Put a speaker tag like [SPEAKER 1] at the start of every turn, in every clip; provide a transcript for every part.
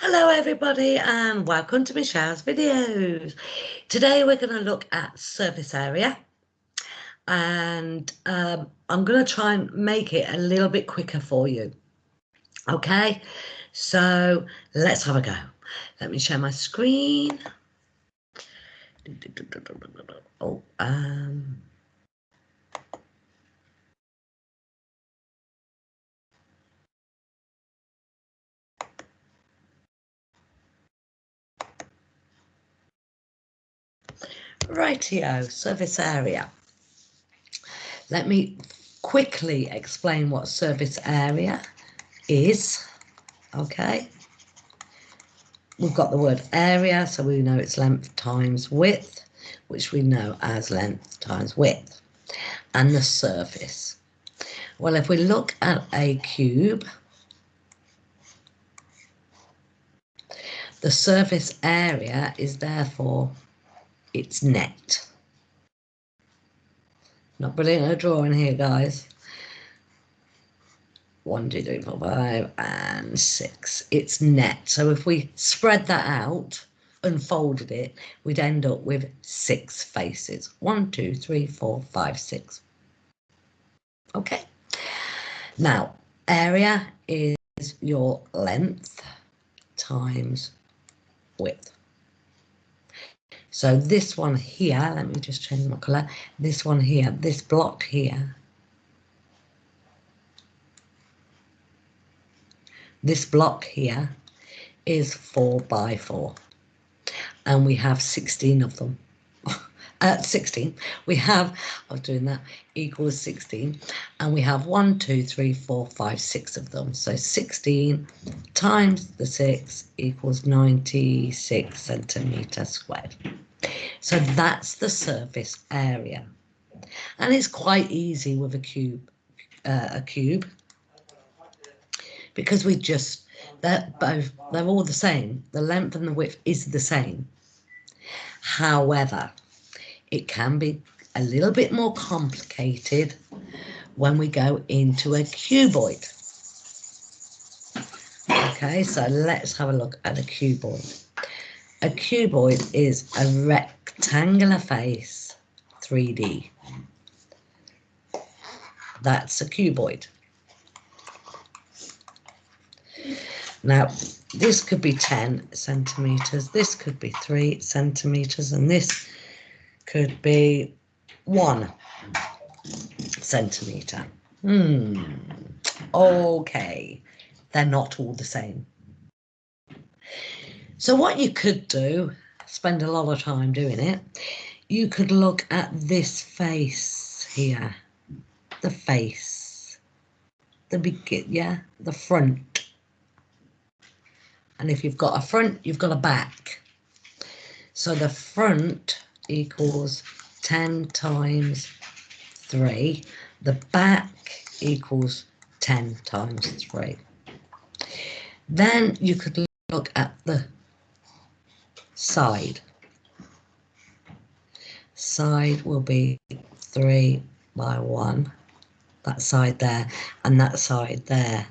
[SPEAKER 1] Hello everybody and welcome to Michelle's videos. Today we're going to look at surface area and I'm going to try and make it a little bit quicker for you. Okay, so let's have a go. Let me share my screen. Oh, rightio, surface area. Let me quickly explain what surface area is. Okay, we've got the word area, so we know it's length times width, which we know as length times width, and the surface. Well, if we look at a cube, the surface area is therefore its net. Not brilliant at drawing here, guys. 1, 2, 3, 4, 5, and 6. It's net. So if we spread that out and folded it, we'd end up with 6 faces. 1, 2, 3, 4, 5, 6. Okay. Now, area is your length times width. So this one here, let me just change my colour. This one here, this block here, this block here is 4 by 4. And we have 16 of them. 16. We have, I was doing that, equals 16. And we have 1, 2, 3, 4, 5, 6 of them. So 16 times the 6 equals 96 centimetres squared. So that's the surface area. And it's quite easy with a cube, because we just, they're all the same. The length and the width is the same. However, it can be a little bit more complicated when we go into a cuboid. Okay, so let's have a look at a cuboid. A cuboid is a rectangular face 3D. That's a cuboid. Now, this could be 10 centimetres, this could be 3 centimetres, and this could be 1 centimetre. Okay, they're not all the same. So what you could do, spend a lot of time doing it, you could look at this face here, the face, the front. And if you've got a front, you've got a back. So the front equals 10 times 3. The back equals 10 times 3. Then you could look at the side. Side will be 3 by 1. That side there, and that side there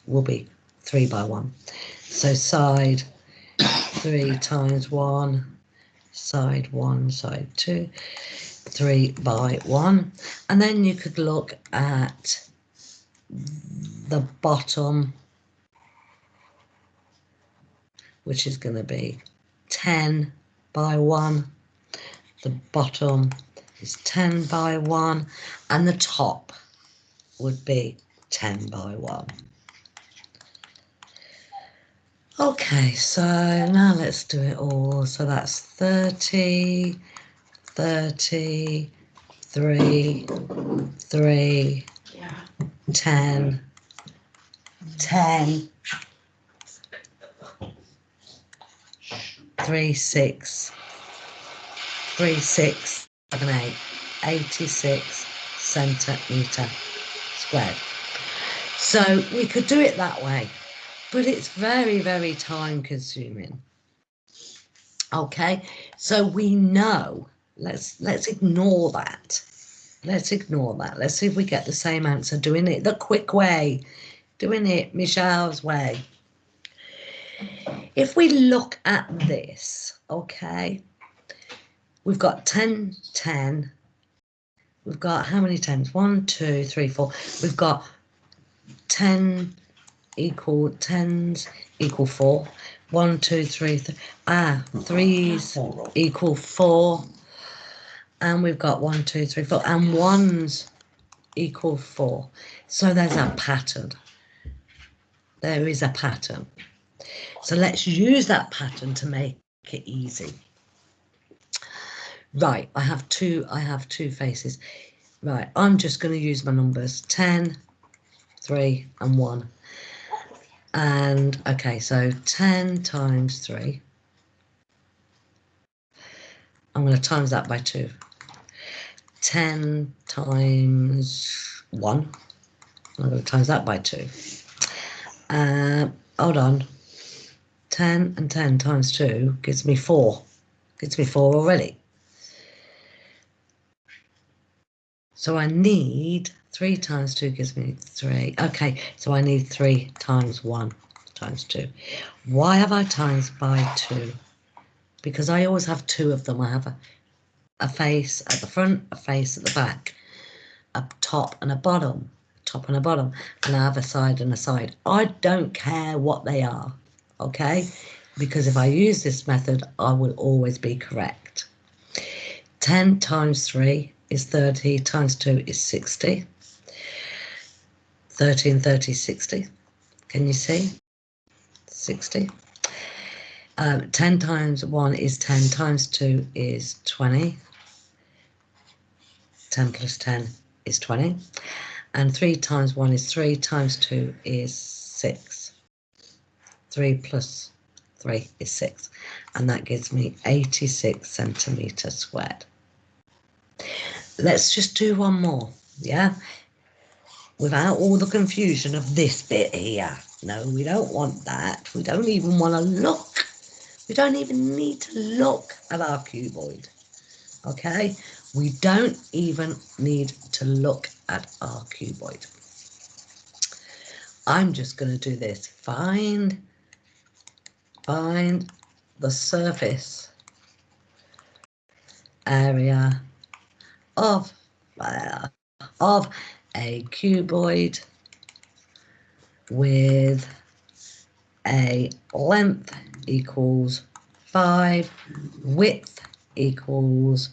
[SPEAKER 1] will be 3 by 1. So side 3 times 1, side 1, side 2, 3 by 1. And then you could look at the bottom, which is going to be 10 by 1. The bottom is 10 by 1, and the top would be 10 by 1. Okay, so now let's do it all. So that's 30, 30, 3, 3, 10, 10, 3, 6, 3, 6, 7, 8, 86 centimetre squared. So we could do it that way, but it's very, very time consuming. Okay, so we know, let's ignore that. Let's ignore that. Let's see if we get the same answer doing it the quick way, doing it Michelle's way. If we look at this, okay, we've got 10, 10. We've got how many tens? 1, 2, 3, 4. We've got 10 equal 10s equal 4. 1, 2, 3. 3s equal 4. And we've got 1, 2, 3, 4. And 1s equal 4. So there's a pattern. There is a pattern. So let's use that pattern to make it easy. Right, I have two faces. Right, I'm just going to use my numbers 10, 3 and 1. And okay, so 10 times 3. I'm going to times that by 2. 10 times 1. I'm going to times that by 2. Hold on. 10 and 10 times 2 gives me 4. Gives me 4 already. So I need 3 times 2 gives me 3. Okay, so I need 3 times 1 times 2. Why have I times by 2? Because I always have 2 of them. I have a face at the front, a face at the back, a top and a bottom, top and a bottom, and I have a side and a side. I don't care what they are, okay? Because if I use this method, I will always be correct. 10 times 3 is 30, times 2 is 60. 30 and 30 is 60. Can you see? 60. 10 times 1 is 10, times 2 is 20. 10 plus 10 is 20. And 3 times 1 is 3, times 2 is 6. 3 plus 3 is 6. And that gives me 86 centimetres squared. Let's just do one more, yeah? Without all the confusion of this bit here. No, we don't want that. We don't even want to look. We don't even need to look at our cuboid, okay? We don't even need to look at our cuboid. I'm just going to do this. Find the surface area of a cuboid with a length equals 5, width equals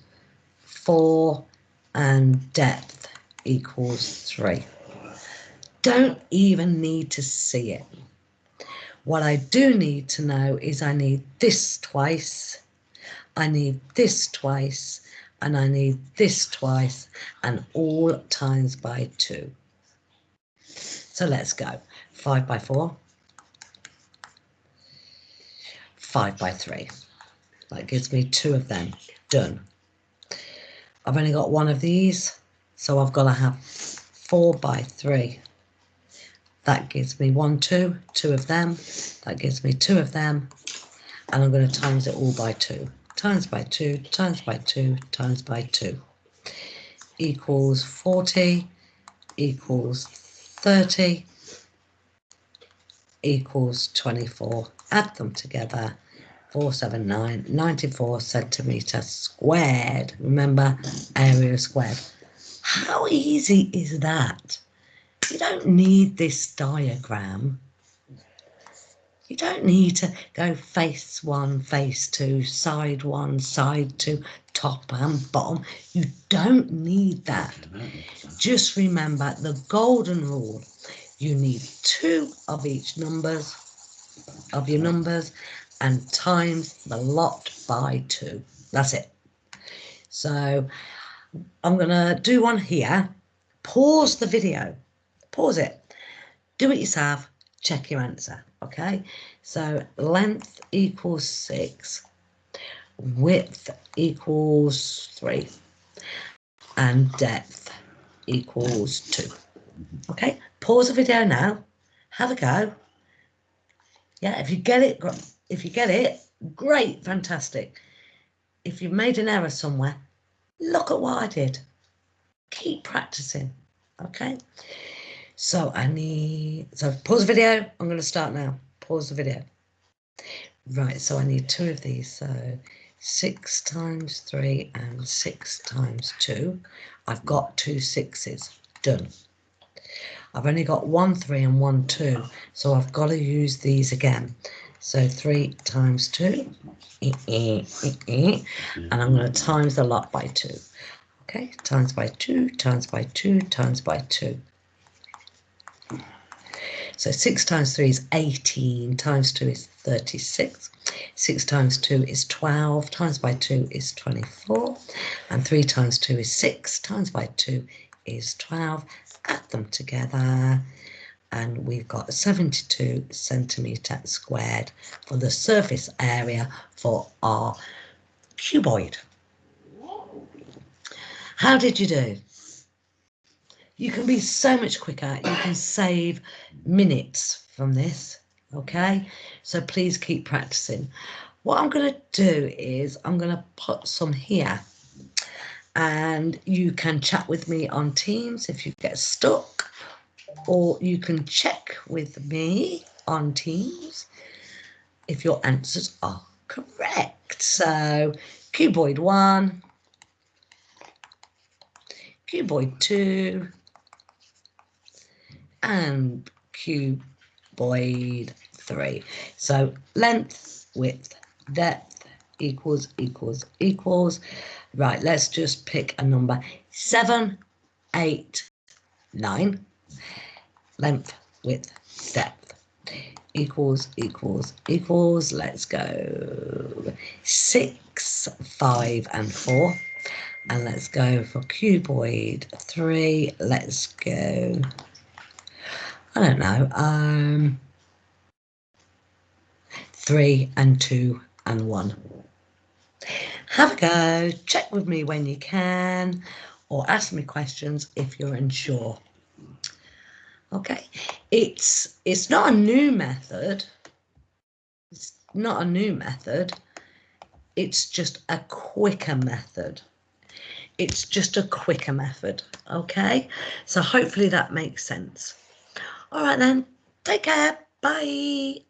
[SPEAKER 1] 4, and depth equals 3. Don't even need to see it. What I do need to know is I need this twice, I need this twice, and I need this twice, and all times by 2. So let's go. 5 by 4. 5 by 3. That gives me 2 of them. Done. I've only got 1 of these, so I've got to have 4 by 3. That gives me 1, 2 of them. That gives me 2 of them. And I'm going to times it all by 2. Times by 2, times by 2, times by 2. Equals 40, equals 30, equals 24. Add them together. 479, 94 centimetres squared. Remember, area squared. How easy is that? You don't need this diagram. You don't need to go face 1, face 2, side 1, side 2, top and bottom. You don't need that. Just remember the golden rule. You need 2 of each numbers, of your numbers, and times the lot by 2. That's it. So I'm going to do one here. Pause the video. Pause it. Do it yourself. Check your answer. Okay. So length equals 6. Width equals 3. And depth equals 2. Okay. Pause the video now. Have a go. Yeah. If you get it, great, fantastic. If you've made an error somewhere, look at what I did. Keep practicing, okay? So pause the video. I'm going to start now. Pause the video. Right, so I need 2 of these. So 6 times 3 and 6 times 2. I've got 2 6s. Done. I've only got 1 3 and 1 2, so I've got to use these again. So 3 times 2, and I'm going to times the lot by 2. Okay, times by 2, times by 2, times by 2. So 6 times 3 is 18, times 2 is 36. 6 times 2 is 12, times by 2 is 24. And 3 times 2 is 6, times by 2 is 12. Add them together, and we've got 72 centimetre squared for the surface area for our cuboid. How did you do? You can be so much quicker. You can save minutes from this, okay? So please keep practicing. What I'm going to do is I'm going to put some here, and you can chat with me on Teams if you get stuck, or you can check with me on Teams if your answers are correct. So cuboid 1, cuboid 2, and cuboid 3. So length, width, depth equals. Right, let's just pick a number. 7, 8, 9. Length, width, depth equals. Let's go 6, 5 and 4. And let's go for cuboid 3. Let's go, I don't know, 3 and 2 and 1. Have a go, check with me when you can, or ask me questions if you're unsure. Okay, it's not a new method. It's not a new method. It's just a quicker method. It's just a quicker method. Okay, so hopefully that makes sense. All right then, take care. Bye.